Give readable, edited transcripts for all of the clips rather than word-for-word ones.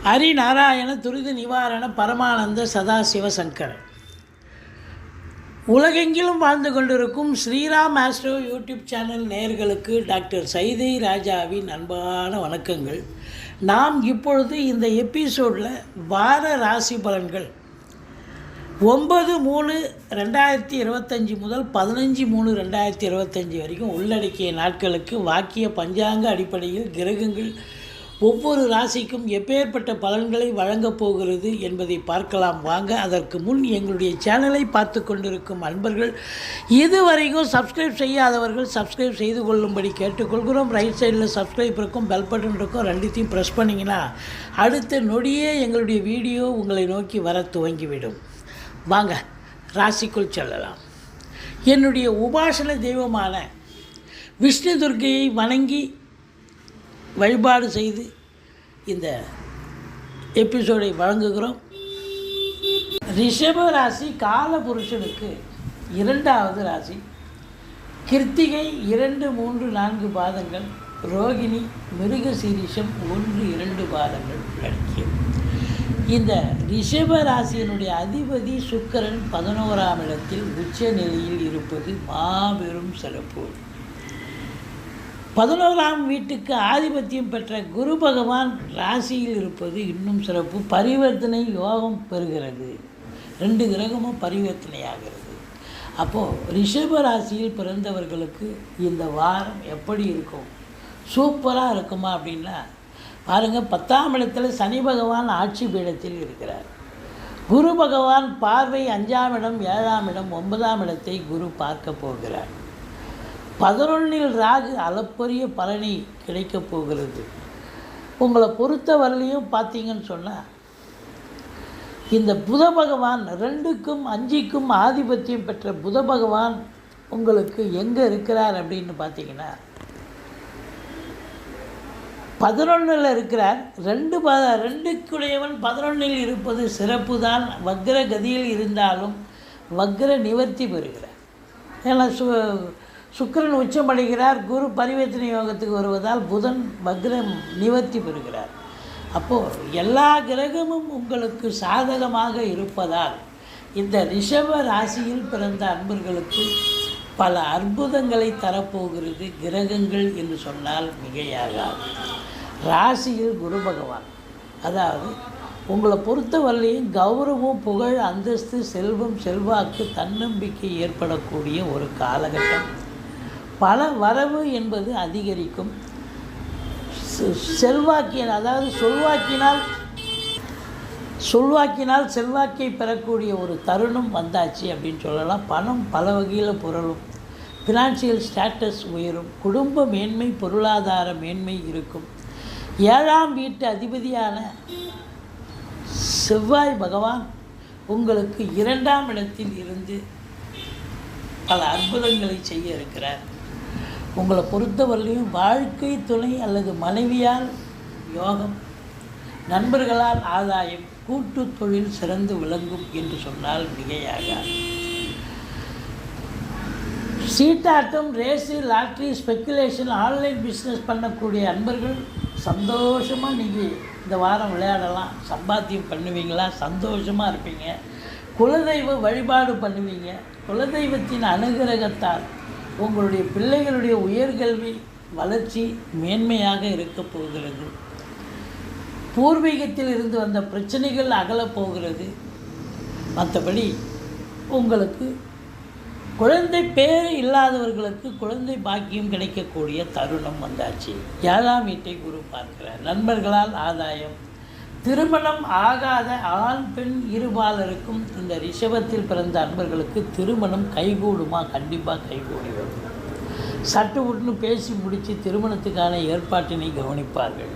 ஹரிநாராயண துரித நிவாரண பரமானந்த சதாசிவ சங்கர. உலகெங்கிலும் வாழ்ந்து கொண்டிருக்கும் ஸ்ரீராம் ஆஸ்ட்ரோ யூடியூப் சேனல் நேயர்களுக்கு டாக்டர் சைதை ராஜாவின் அன்பான வணக்கங்கள். நாம் இப்பொழுது இந்த எபிசோடில் வார ராசி பலன்கள் 9/3/2025 முதல் 15/3/2025 வரைக்கும் உள்ளடக்கிய நாட்களுக்கு வாக்கிய பஞ்சாங்க அடிப்படையில் கிரகங்கள் ஒவ்வொரு ராசிக்கும் எப்பேற்பட்ட பலன்களை வழங்கப் போகிறது என்பதை பார்க்கலாம் வாங்க. அதற்கு முன் எங்களுடைய சேனலை பார்த்து கொண்டிருக்கும் அன்பர்கள், இதுவரைக்கும் சப்ஸ்கிரைப் செய்யாதவர்கள் சப்ஸ்கிரைப் செய்து கொள்ளும்படி கேட்டுக்கொள்கிறோம். ரைட் சைடில் சப்ஸ்கிரைப் இருக்கும், பெல் பட்டன் இருக்கும், ரெண்டுத்தையும் ப்ரெஸ் பண்ணிங்கன்னா அடுத்த நொடியே எங்களுடைய வீடியோ உங்களை நோக்கி வர துவங்கிவிடும். வாங்க ராசிக்குள் செல்லலாம். என்னுடைய உபாசன தெய்வமான விஷ்ணு துர்க்கையை வணங்கி வழிபாடு செய்து இந்த எபிசோடை வழங்குகிறோம். ரிஷப ராசி கால புருஷனுக்கு 2வது ராசி. கிருத்திகை 2, 3, 4 பாதங்கள், ரோகிணி, மிருக சீரிஷம் 1, 2 பாதங்கள் உள்ளடக்கியது. இந்த ரிஷப ராசியினுடைய அதிபதி சுக்கிரன் 11ஆம் இடத்தில் உச்ச நிலையில் இருப்பது மாபெரும் சிறப்பு. 11ஆம் வீட்டுக்கு ஆதிபத்தியம் பெற்ற குரு பகவான் ராசியில் இருப்பது இன்னும் சிறப்பு. பரிவர்த்தனை யோகம் பெறுகிறது. 2 கிரகமும் பரிவர்த்தனையாகிறது. அப்போது ரிஷப ராசியில் பிறந்தவர்களுக்கு இந்த வாரம் எப்படி இருக்கும்? சூப்பராக இருக்குமா அப்படின்னா பாருங்கள். 10ஆம் இடத்துல சனி பகவான் ஆட்சி பீடத்தில் இருக்கிறார். குரு பகவான் பார்வை 5ஆம் இடம், 7ஆம் இடம், 9ஆம் இடத்தை குரு பார்க்க போகிறார். 11இல் ராகு அளப்பரிய பலனை கிடைக்கப் போகிறது. உங்களை பொறுத்த வரலையும் பார்த்தீங்கன்னு சொன்னால் இந்த புத பகவான் 2க்கும் 5க்கும் ஆதிபத்தியம் பெற்ற புத பகவான் உங்களுக்கு எங்கே இருக்கிறார் அப்படின்னு பார்த்தீங்கன்னா 11இல் இருக்கிறார். 2க்குடையவன் 11இல் இருப்பது சிறப்பு தான். வக்ர கதியில் இருந்தாலும் வக்ர நிவர்த்தி பெறுகிறார். ஏன்னா சுக்கிரன் உச்சமடைகிறார். குரு பரிவர்த்தனை யோகத்துக்கு வருவதால் புதன் வக்ரம் நிவர்த்தி பெறுகிறார். அப்போது எல்லா கிரகமும் உங்களுக்கு சாதகமாக இருப்பதால் இந்த ரிஷப ராசியில் பிறந்த அன்பர்களுக்கு பல அற்புதங்களை தரப்போகிறது கிரகங்கள் என்று சொன்னால் மிகையாகாது. ராசியில் குரு பகவான், அதாவது உங்களை பொறுத்தவரையிலையும் கௌரவம், புகழ், அந்தஸ்து, செல்வம், செல்வாக்கு, தன்னம்பிக்கை ஏற்படக்கூடிய ஒரு காலகட்டம். பல வரவு என்பது அதிகரிக்கும். அதாவது சொல்வாக்கினால் செல்வாக்கை பெறக்கூடிய ஒரு தருணம் வந்தாச்சு அப்படின்னு சொல்லலாம். பணம் பல வகையில் புரளும். ஃபினான்ஷியல் ஸ்டேட்டஸ் உயரும். குடும்ப மேன்மை, பொருளாதார மேன்மை இருக்கும். 7ஆம் வீட்டு அதிபதியான செவ்வாய் பகவான் உங்களுக்கு 2ஆம் இடத்தில் இருந்து பல அற்புதங்களை செய்ய இருக்கிறார். உங்களை பொறுத்தவரையிலும் வாழ்க்கை துணை அல்லது மனைவியால் யோகம், நண்பர்களால் ஆதாயம், கூட்டு தொழில் சிறந்து விளங்கும் என்று சொன்னால் மிகையாகாது. சீட்டாட்டம், race, lottery, speculation, online business பண்ணக்கூடிய அன்பர்கள் சந்தோஷமாக நீங்கள் இந்த வாரம் விளையாடலாம். சம்பாத்தியம் பண்ணுவீங்களா, சந்தோஷமாக இருப்பீங்க. குலதெய்வ வழிபாடு பண்ணுவீங்க. குலதெய்வத்தின் அனுகிரகத்தால் உங்களுடைய பிள்ளைகளுடைய உயர்கல்வி வளர்ச்சி மேன்மையாக இருக்கப் போகிறது. பூர்வீகத்தில் இருந்து வந்த பிரச்சனைகள் அகலப் போகிறது. மற்றபடி உங்களுக்கு குழந்தை பேர் இல்லாதவர்களுக்கு குழந்தை பாக்கியம் கிடைக்கக்கூடிய தருணம் வந்தாச்சு. 7ஆம் வீட்டை குரு பார்க்கிறார். நண்பர்களால் ஆதாயம். திருமணம் ஆகாத ஆண் பெண் இருபாலருக்கும் இந்த ரிஷபத்தில் பிறந்த அன்பர்களுக்கு திருமணம் கைகூடுமா? கண்டிப்பாக கைகூடி வரும். சட்டு உட்னு பேசி முடித்து திருமணத்துக்கான ஏற்பாட்டினை கவனிப்பார்கள்.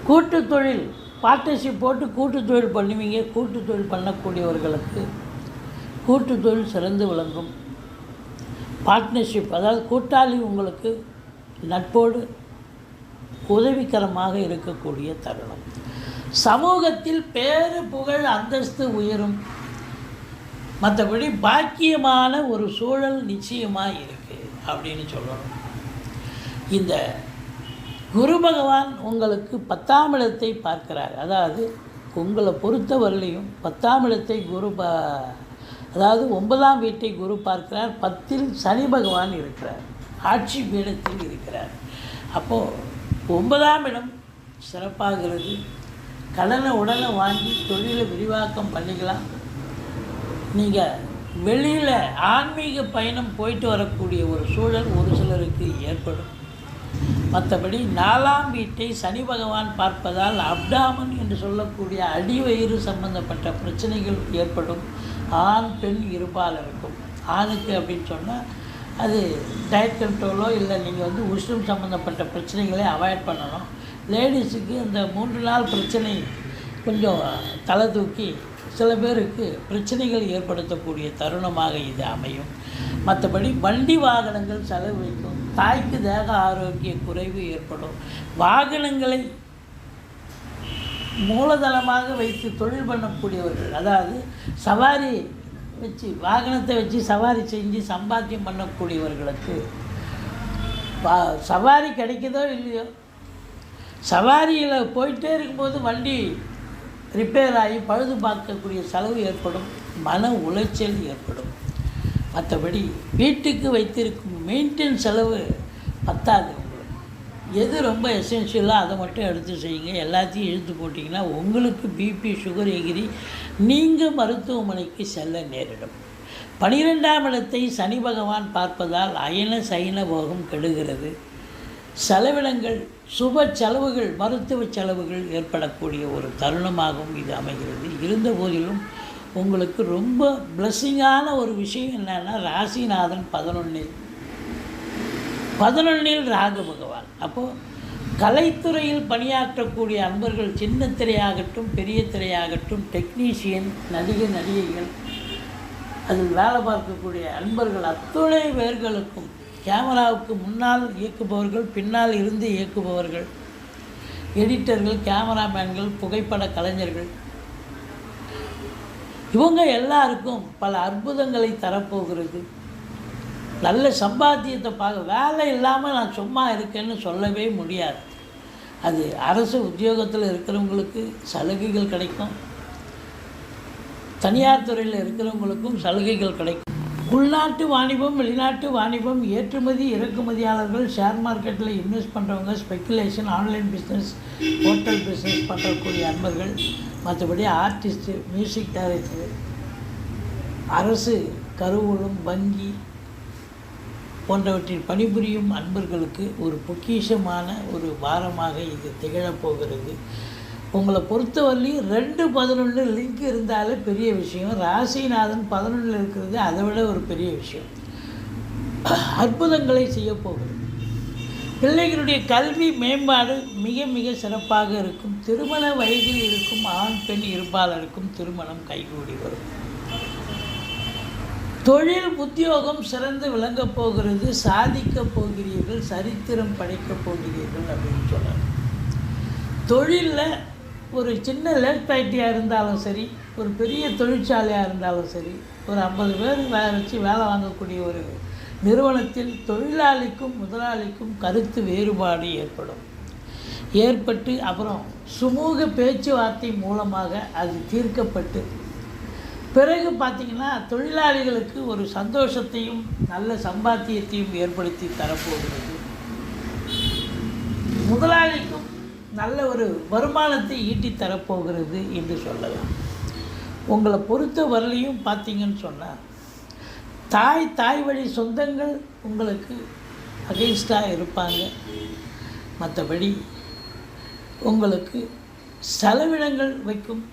கூட்டு தொழில் பார்ட்னர்ஷிப் போட்டு கூட்டு தொழில் பண்ணுவீங்க. கூட்டு தொழில் பண்ணக்கூடியவர்களுக்கு கூட்டு தொழில் சிறந்து விளங்கும். பார்ட்னர்ஷிப், அதாவது கூட்டாளி உங்களுக்கு நட்போடு உதவிகரமாக இருக்கக்கூடிய தருணம். சமூகத்தில் பேரு, புகழ், அந்தஸ்து உயரும். மற்றபடி பாக்கியமான ஒரு சூழல் நிச்சயமாக இருக்குது அப்படின்னு சொல்லணும். இந்த குரு பகவான் உங்களுக்கு 10ஆம் இடத்தை பார்க்கிறார். அதாவது உங்களை பொறுத்தவரையிலையும் 10ஆம் இடத்தை அதாவது 9ஆம் வீட்டை குரு பார்க்கிறார். 10இல் சனி பகவான் இருக்கிறார், ஆட்சி பீடத்தில் இருக்கிறார். அப்போது 9ஆம் இடம் சிறப்பாகிறது. கடனை உடனே வாங்கி தொழிலை விரிவாக்கம் பண்ணிக்கலாம். நீங்கள் வெளியில் ஆன்மீக பயணம் போயிட்டு வரக்கூடிய ஒரு சூழல் ஒரு சிலருக்கு ஏற்படும். மற்றபடி 4ஆம் வீட்டை சனி பகவான் பார்ப்பதால் அப்டாமன் என்று சொல்லக்கூடிய அடிவயிறு சம்பந்தப்பட்ட பிரச்சனைகள் ஏற்படும். ஆண் பெண் இருபாலருக்கும். ஆணுக்கு அப்படின்னு சொன்னால் அது டயட் கண்ட்ரோலோ இல்லை நீங்கள் உஷ்ணம் சம்மந்தப்பட்ட பிரச்சனைகளை அவாய்ட் பண்ணணும். லேடிஸுக்கு இந்த 3 நாள் பிரச்சனை கொஞ்சம் தலை தூக்கி சில பேருக்கு பிரச்சனைகள் ஏற்படுத்தக்கூடிய தருணமாக இது அமையும். மற்றபடி வண்டி வாகனங்கள் செலவு வைக்கும். தாய்க்கு தேக ஆரோக்கிய குறைவு ஏற்படும். வாகனங்களை மூலதனமாக வைத்து தொழில் பண்ணக்கூடியவர்கள், அதாவது சவாரி வச்சு வாகனத்தை வச்சு சவாரி செஞ்சு சம்பாத்தியம் பண்ணக்கூடியவர்களுக்கு சவாரி கிடைக்குதோ இல்லையோ, சவாரியில் போயிட்டே இருக்கும்போது வண்டி ரிப்பேர் ஆகி பழுது பார்க்கக்கூடிய செலவு ஏற்படும். மன உளைச்சல் ஏற்படும். மற்றபடி வீட்டுக்கு வைத்திருக்கும் மெயின்டெனன்ஸ் செலவு பத்தாது. உங்களுக்கு எது ரொம்ப எசென்ஷியலோ அதை மட்டும் எடுத்து செய்யுங்க. எல்லாத்தையும் இழுத்து போட்டிங்கன்னா உங்களுக்கு பிபி சுகர் எகிரி நீங்கள் மருத்துவமனைக்கு செல்ல நேரிடும். 12ஆம் இடத்தை சனி பகவான் பார்ப்பதால் அயன சைன போகம் கெடுகிறது. செலவினங்கள் சுப செலவுகள் மருத்துவ செலவுகள் ஏற்படக்கூடிய ஒரு தருணமாகவும் இது அமைகிறது. இருந்த போதிலும் உங்களுக்கு ரொம்ப பிளஸ்ஸிங்கான ஒரு விஷயம் என்னென்னா, ராசிநாதன் 11இல் ராகு பகவான். அப்போது கலைத்துறையில் பணியாற்றக்கூடிய அன்பர்கள், சின்ன திரையாகட்டும் பெரிய திரையாகட்டும், டெக்னீஷியன், நடிகைகள், அதில் வேலை பார்க்கக்கூடிய அன்பர்கள் அத்துணை பேர்களுக்கும், கேமராவுக்கு முன்னால் இயக்குபவர்கள், பின்னால் இருந்து இயக்குபவர்கள், எடிட்டர்கள், கேமராமேன்கள், புகைப்பட கலைஞர்கள், இவங்க எல்லாருக்கும் பல அற்புதங்களை தரப்போகிறது. நல்ல சம்பாத்தியத்தை வேலை இல்லாமல் நான் சும்மா இருக்கேன்னு சொல்லவே முடியாது. அது அரசு உத்தியோகத்தில் இருக்கிறவங்களுக்கு சலுகைகள் கிடைக்கும், தனியார் துறையில் இருக்கிறவங்களுக்கும் சலுகைகள் கிடைக்கும். உள்நாட்டு வாணிபம், வெளிநாட்டு வாணிபம், ஏற்றுமதி இறக்குமதியாளர்கள், ஷேர் மார்க்கெட்டில் இன்வெஸ்ட் பண்ணுறவங்க, speculation, online business, hotel business பண்ணுறக்கூடிய அன்பர்கள், மற்றபடி ஆர்டிஸ்ட்டு, மியூசிக் டைரக்டர், அரசு கருவூலம், வங்கி போன்றவற்றில் பணிபுரியும் அன்பர்களுக்கு ஒரு பொக்கிஷமான ஒரு வாரமாக இது திகழப்போகிறது. உங்களை பொறுத்தவரையிலையும் 2-11 லிங்க் இருந்தாலே பெரிய விஷயம். ராசிநாதன் 11 இருக்கிறது அதை விட ஒரு பெரிய விஷயம். அற்புதங்களை செய்யப்போகிறது. பிள்ளைகளுடைய கல்வி மேம்பாடு மிக மிக சிறப்பாக இருக்கும். திருமண வயதில் இருக்கும் ஆண் பெண் இருபாலருக்கும் திருமணம் கைகூடி வரும். தொழில் உத்தியோகம் சிறந்து விளங்கப் போகிறது. சாதிக்கப் போகிறீர்கள், சரித்திரம் படைக்கப் போகிறீர்கள் அப்படின்னு சொல்லலாம். தொழிலில் ஒரு சின்ன லேட்பேட்டியாக இருந்தாலும் சரி, ஒரு பெரிய தொழிற்சாலையாக இருந்தாலும் சரி, ஒரு 50 பேர் வச்சு வேலை வாங்கக்கூடிய ஒரு நிறுவனத்தில் தொழிலாளிக்கும் முதலாளிக்கும் கருத்து வேறுபாடு ஏற்பட்டு அப்புறம் சுமூக பேச்சுவார்த்தை மூலமாக அது தீர்க்கப்பட்டு பிறகு பார்த்திங்கன்னா தொழிலாளிகளுக்கு ஒரு சந்தோஷத்தையும் நல்ல சம்பாத்தியத்தையும் ஏற்படுத்தி தரப்போகிறது. முதலாளிக்கும் நல்ல ஒரு வருமானத்தை ஈட்டி தரப்போகிறது என்று சொல்லலாம். உங்களை பொறுத்த வரலையும் பார்த்திங்கன்னு சொன்னால் தாய் வழி சொந்தங்கள் உங்களுக்கு அகெயின்ஸ்டாக இருப்பாங்க. மற்றபடி உங்களுக்கு செலவினங்கள் வைக்கும்,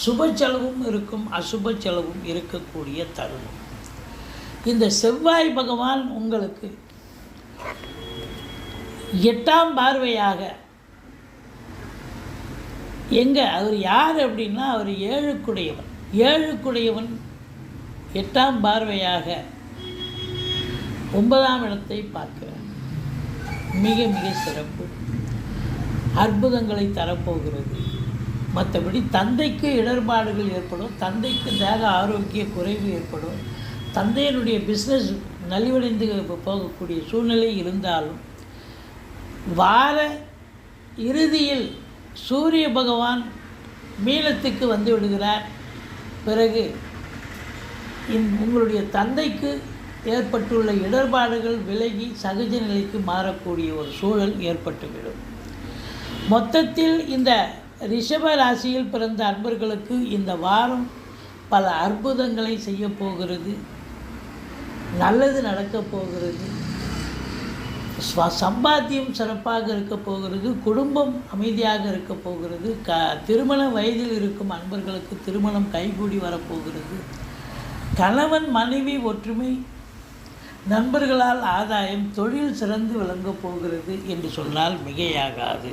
சுப செலவும் இருக்கும், அசுப செலவும் இருக்கக்கூடிய தருணம். இந்த செவ்வாய் பகவான் உங்களுக்கு 8ஆம் பார்வையாக அவர் யார் அப்படின்னா அவர் 7க்குடையவன் 8ஆம் பார்வையாக 9ஆம் இடத்தை பார்க்கிறார். மிக மிக சிறப்பு, அற்புதங்களை தரப்போகிறது. மற்றபடி தந்தைக்கு இடர்பாடுகள் ஏற்படும், தந்தைக்கு தேக ஆரோக்கிய குறைவு ஏற்படும், தந்தையினுடைய பிஸ்னஸ் நலிவடைந்து போகக்கூடிய சூழ்நிலை இருந்தாலும் வார இறுதியில் சூரிய பகவான் மீனத்துக்கு வந்து விடுகிறார். பிறகு உங்களுடைய தந்தைக்கு ஏற்பட்டுள்ள இடர்பாடுகள் விலகி சகஜ நிலைக்கு மாறக்கூடிய ஒரு சூழல் ஏற்பட்டுவிடும். மொத்தத்தில் இந்த ரிஷப ராசியில் பிறந்த அன்பர்களுக்கு இந்த வாரம் பல அற்புதங்களை செய்ய போகிறது. நல்லது நடக்கப் போகிறது. சம்பாத்தியம் சிறப்பாக இருக்க போகிறது. குடும்பம் அமைதியாக இருக்க போகிறது. திருமண வயதில் இருக்கும் அன்பர்களுக்கு திருமணம் கைகூடி வரப்போகிறது. கணவன் மனைவி ஒற்றுமை, நண்பர்களால் ஆதாயம், தொழில் சிறந்து விளங்கப் போகிறது என்று சொன்னால் மிகையாகாது.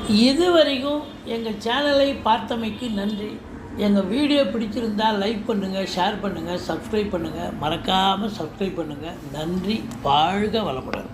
இதுவரைக்கும் எங்கள் சேனலை பார்த்தமைக்கு நன்றி. எங்கள் வீடியோ பிடிச்சிருந்தால் லைக் பண்ணுங்கள், ஷேர் பண்ணுங்கள், சப்ஸ்கிரைப் பண்ணுங்கள். மறக்காமல் சப்ஸ்கிரைப் பண்ணுங்கள். நன்றி. வாழ்க வளமுடன்.